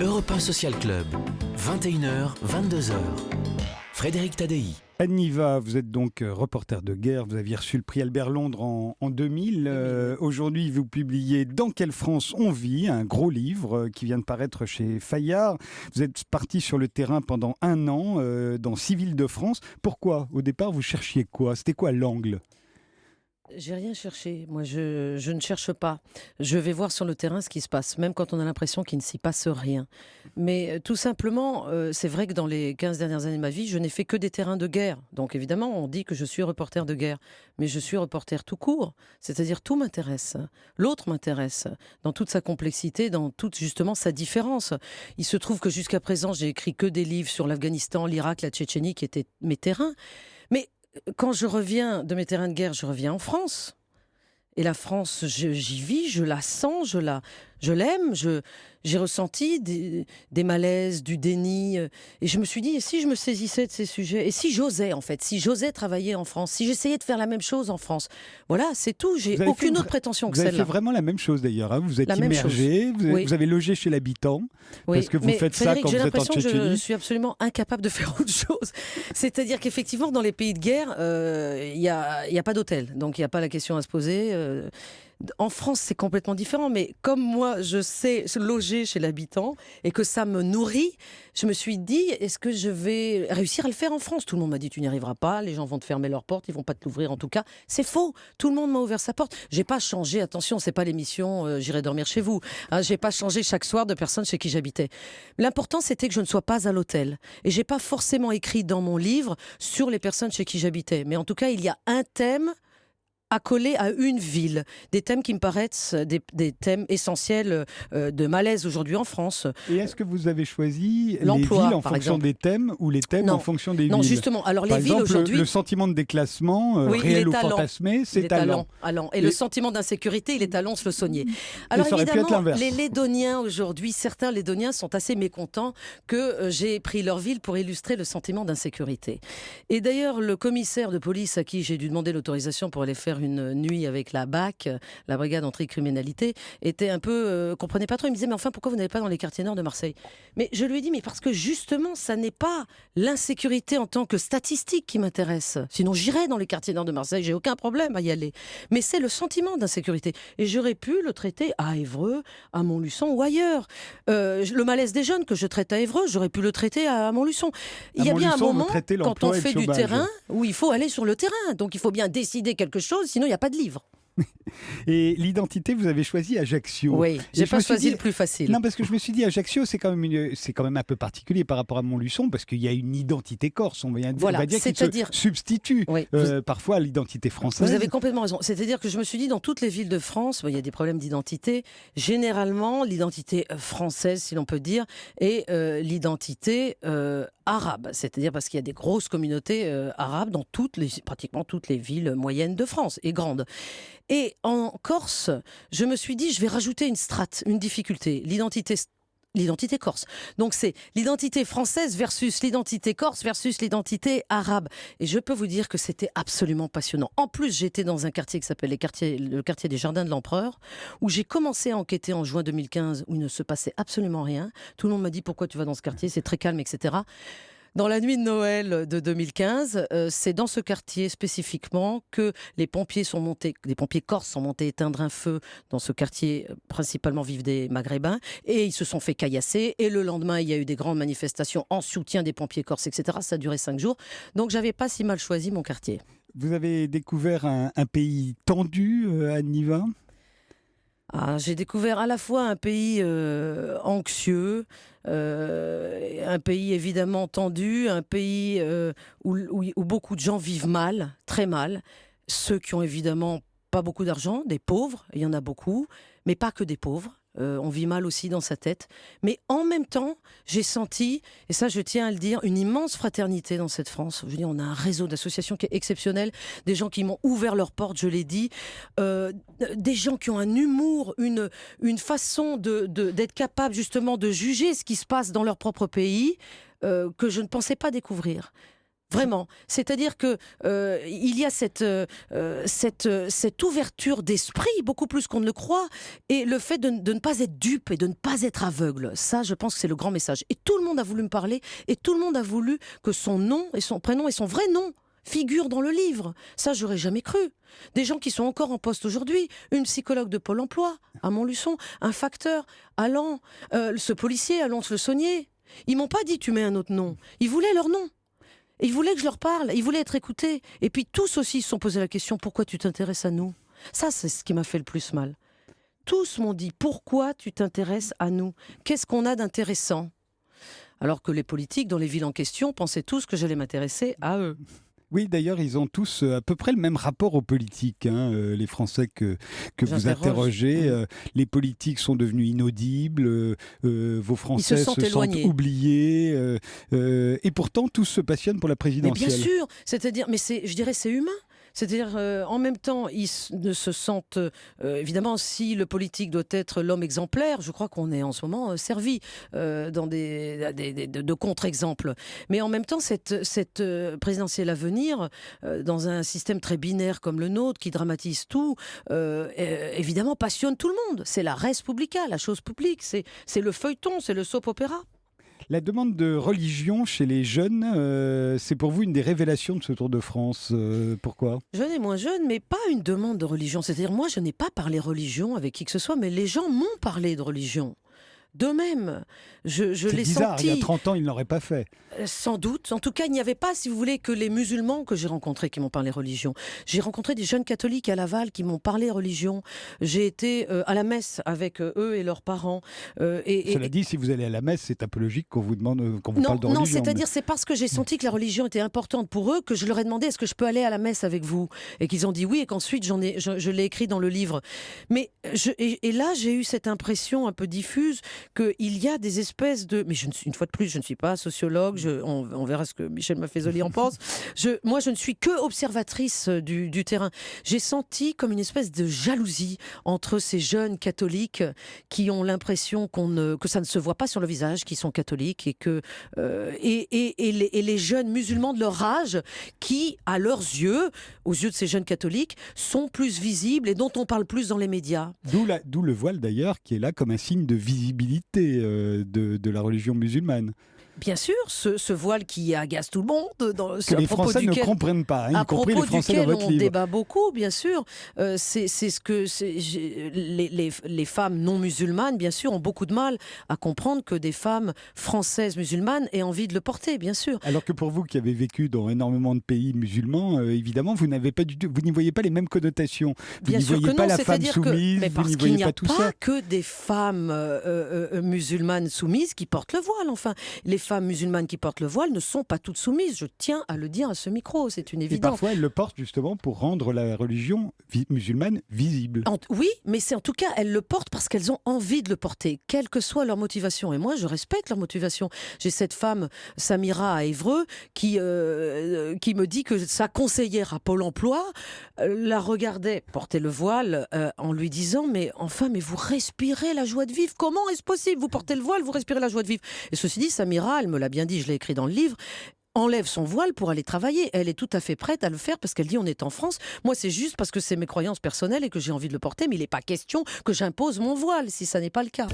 Europe 1 Social Club, 21h, 22h. Frédéric Tadei. Anne Niva, vous êtes donc reporter de guerre, vous aviez reçu le prix Albert Londres en 2000. Aujourd'hui, vous publiez Dans quelle France on vit, un gros livre qui vient de paraître chez Fayard. Vous êtes parti sur le terrain pendant 1 an dans 6 villes de France. Pourquoi ? Au départ, vous cherchiez quoi ? C'était quoi l'angle ? J'ai rien cherché. Moi, je ne cherche pas. Je vais voir sur le terrain ce qui se passe, même quand on a l'impression qu'il ne s'y passe rien. Mais tout simplement, c'est vrai que dans les 15 dernières années de ma vie, je n'ai fait que des terrains de guerre. Donc évidemment, on dit que je suis reporter de guerre. Mais je suis reporter tout court. C'est-à-dire tout m'intéresse. L'autre m'intéresse. Dans toute sa complexité, dans toute justement sa différence. Il se trouve que jusqu'à présent, j'ai écrit que des livres sur l'Afghanistan, l'Irak, la Tchétchénie, qui étaient mes terrains. Mais quand je reviens de mes terrains de guerre, je reviens en France. Et la France, j'y vis, je la sens, je l'aime, j'ai ressenti des malaises, du déni. Et je me suis dit, et si je me saisissais de ces sujets ? Et si j'osais, en fait, si j'osais travailler en France, si j'essayais de faire la même chose en France ? Voilà, c'est tout, j'ai aucune autre prétention que celle-là. Vous avez fait vraiment la même chose d'ailleurs, hein. Vous êtes immergé, vous avez logé chez l'habitant, parce que vous faites ça Frédéric, quand vous êtes en Tchétchénie. J'ai l'impression que je suis absolument incapable de faire autre chose. C'est-à-dire qu'effectivement, dans les pays de guerre, il n'y a pas d'hôtel, donc il n'y a pas la question à se poser. En France, c'est complètement différent, mais comme moi, je sais loger chez l'habitant et que ça me nourrit, je me suis dit, est-ce que je vais réussir à le faire en France ? Tout le monde m'a dit, tu n'y arriveras pas, les gens vont te fermer leurs portes, ils vont pas te l'ouvrir en tout cas. C'est faux, tout le monde m'a ouvert sa porte. J'ai pas changé, attention, c'est pas l'émission J'irai dormir chez vous. Hein, j'ai pas changé chaque soir de personne chez qui j'habitais. L'important, c'était que je ne sois pas à l'hôtel. Et j'ai pas forcément écrit dans mon livre sur les personnes chez qui j'habitais. Mais en tout cas, il y a un thème accolé à une ville, des thèmes qui me paraissent des thèmes essentiels de malaise aujourd'hui en France. Et est-ce que vous avez choisi les L'emploi, villes en fonction des thèmes ou les thèmes en fonction des villes ? Non, justement. Alors Par les exemple, villes aujourd'hui, le sentiment de déclassement réel ou fantasmé, c'est talent. Et le sentiment d'insécurité, il est à Lons-le-Saunier. Alors ça aurait pu être évidemment, l'inverse. les Lédoniens aujourd'hui, certains Lédoniens sont assez mécontents que j'ai pris leur ville pour illustrer le sentiment d'insécurité. Et d'ailleurs, le commissaire de police à qui j'ai dû demander l'autorisation pour aller faire une nuit avec la BAC, la brigade anticriminalité, était un peu comprenait pas trop. Il me disait, mais enfin, pourquoi vous n'allez pas dans les quartiers nord de Marseille ? Mais je lui ai dit, mais parce que justement, ça n'est pas l'insécurité en tant que statistique qui m'intéresse. Sinon, j'irais dans les quartiers nord de Marseille, j'ai aucun problème à y aller. Mais c'est le sentiment d'insécurité. Et j'aurais pu le traiter à Évreux, à Montluçon ou ailleurs. Le malaise des jeunes que je traite à Évreux, j'aurais pu le traiter à Montluçon. Il y a bien un moment, quand on fait du terrain, où il faut aller sur le terrain. Donc il faut bien décider quelque chose, sinon il n'y a pas de livre. Et l'identité, vous avez choisi Ajaccio. Oui, j'ai pas choisi le plus facile. Non, parce que je me suis dit, Ajaccio, c'est quand même un peu particulier par rapport à Montluçon, parce qu'il y a une identité corse, on va dire, qui se substitue parfois à l'identité française. Vous avez complètement raison. C'est-à-dire que je me suis dit, dans toutes les villes de France, il y a des problèmes d'identité. Généralement, l'identité française, si l'on peut dire, et l'identité arabe. C'est-à-dire parce qu'il y a des grosses communautés arabes dans pratiquement toutes les villes moyennes de France, et grandes. Et en Corse, je me suis dit, je vais rajouter une strate, une difficulté, l'identité corse. Donc c'est l'identité française versus l'identité corse versus l'identité arabe. Et je peux vous dire que c'était absolument passionnant. En plus, j'étais dans un quartier qui s'appelle le quartier des Jardins de l'Empereur, où j'ai commencé à enquêter en juin 2015, où il ne se passait absolument rien. Tout le monde m'a dit, pourquoi tu vas dans ce quartier ? C'est très calme, etc. Dans la nuit de Noël de 2015, c'est dans ce quartier spécifiquement que les pompiers corses sont montés éteindre un feu dans ce quartier principalement vivent des Maghrébins et ils se sont fait caillasser. Et le lendemain, il y a eu des grandes manifestations en soutien des pompiers corses, etc. Ça a duré 5 jours. Donc, j'avais pas si mal choisi mon quartier. Vous avez découvert un pays tendu, Anne Niva ? J'ai découvert à la fois un pays anxieux, un pays évidemment tendu, un pays où beaucoup de gens vivent mal, très mal. Ceux qui ont évidemment pas beaucoup d'argent, des pauvres, il y en a beaucoup, mais pas que des pauvres. On vit mal aussi dans sa tête. Mais en même temps, j'ai senti, et ça je tiens à le dire, une immense fraternité dans cette France. Je veux dire, on a un réseau d'associations qui est exceptionnel, des gens qui m'ont ouvert leurs portes, je l'ai dit, des gens qui ont un humour, une façon d'être capable justement de juger ce qui se passe dans leur propre pays, que je ne pensais pas découvrir. Vraiment. C'est-à-dire que il y a cette ouverture d'esprit, beaucoup plus qu'on ne le croit, et le fait de ne pas être dupe et de ne pas être aveugle. Ça, je pense que c'est le grand message. Et tout le monde a voulu me parler, et tout le monde a voulu que son nom et son prénom et son vrai nom figurent dans le livre. Ça, j'aurais jamais cru. Des gens qui sont encore en poste aujourd'hui, une psychologue de Pôle emploi à Montluçon, un facteur à Lens, ce policier à Lons-le-Saunier. Ils m'ont pas dit tu mets un autre nom. Ils voulaient leur nom. Ils voulaient que je leur parle, ils voulaient être écoutés. Et puis tous aussi se sont posé la question, pourquoi tu t'intéresses à nous ? Ça, c'est ce qui m'a fait le plus mal. Tous m'ont dit, pourquoi tu t'intéresses à nous ? Qu'est-ce qu'on a d'intéressant ? Alors que les politiques dans les villes en question pensaient tous que j'allais m'intéresser à eux. Oui, d'ailleurs, ils ont tous à peu près le même rapport aux politiques, les Français que vous interrogez. Les politiques sont devenus inaudibles, vos Français se sentent oubliés, et pourtant tous se passionnent pour la présidentielle. Mais bien sûr, c'est-à-dire, mais je dirais c'est humain. C'est-à-dire, en même temps, ils ne se sentent... évidemment, si le politique doit être l'homme exemplaire, je crois qu'on est en ce moment servi dans de contre-exemples. Mais en même temps, cette présidentielle à venir, dans un système très binaire comme le nôtre, qui dramatise tout, évidemment, passionne tout le monde. C'est la res publica, la chose publique. C'est le feuilleton, c'est le soap-opéra. La demande de religion chez les jeunes, c'est pour vous une des révélations de ce Tour de France. Pourquoi ? Jeune et moins jeune, mais pas une demande de religion. C'est-à-dire, moi, je n'ai pas parlé religion avec qui que ce soit, mais les gens m'ont parlé de religion. D'eux-mêmes, je l'ai senti. Il y a 30 ans, ils ne l'auraient pas fait. Sans doute. En tout cas, il n'y avait pas, si vous voulez, que les musulmans que j'ai rencontrés qui m'ont parlé religion. J'ai rencontré des jeunes catholiques à Laval qui m'ont parlé religion. J'ai été à la messe avec eux et leurs parents. Cela dit, si vous allez à la messe, c'est un peu logique qu'on vous demande, qu'on vous parle de religion. Non, c'est-à-dire c'est parce que j'ai senti que la religion était importante pour eux que je leur ai demandé est-ce que je peux aller à la messe avec vous ? Et qu'ils ont dit oui, et qu'ensuite je l'ai écrit dans le livre. Mais et là, j'ai eu cette impression un peu diffuse qu'il y a des espèces de... Mais une fois de plus, je ne suis pas sociologue, on verra ce que Michel Maffezoli en pense. Moi, je ne suis que observatrice du terrain. J'ai senti comme une espèce de jalousie entre ces jeunes catholiques qui ont l'impression que ça ne se voit pas sur le visage, qu'ils sont catholiques, et les jeunes musulmans de leur âge qui, à leurs yeux, aux yeux de ces jeunes catholiques, sont plus visibles et dont on parle plus dans les médias. D'où le voile d'ailleurs, qui est là comme un signe de visibilité de la religion musulmane. Bien sûr, ce voile qui agace tout le monde. Que les Français ne comprennent pas, y compris les Français dans votre livre. On débat beaucoup, bien sûr. C'est ce que les femmes non musulmanes, bien sûr, ont beaucoup de mal à comprendre que des femmes françaises musulmanes aient envie de le porter, bien sûr. Alors que pour vous qui avez vécu dans énormément de pays musulmans, évidemment, vous n'y voyez pas les mêmes connotations. Vous n'y voyez pas la femme soumise, vous n'y voyez pas tout ça. Il n'y a pas que des femmes musulmanes soumises qui portent le voile, enfin. Les femmes musulmanes qui portent le voile ne sont pas toutes soumises. Je tiens à le dire à ce micro, c'est une évidence. Et parfois, elles le portent justement pour rendre la religion musulmane visible. Oui, mais c'est en tout cas, elles le portent parce qu'elles ont envie de le porter, quelle que soit leur motivation. Et moi, je respecte leur motivation. J'ai cette femme, Samira à Évreux, qui me dit que sa conseillère à Pôle emploi la regardait porter le voile en lui disant « Mais enfin, mais vous respirez la joie de vivre. Comment est-ce possible ? Vous portez le voile, vous respirez la joie de vivre. » Et ceci dit, Samira, elle me l'a bien dit, je l'ai écrit dans le livre, enlève son voile pour aller travailler. Elle est tout à fait prête à le faire parce qu'elle dit on est en France. Moi, c'est juste parce que c'est mes croyances personnelles et que j'ai envie de le porter, mais il n'est pas question que j'impose mon voile si ça n'est pas le cas.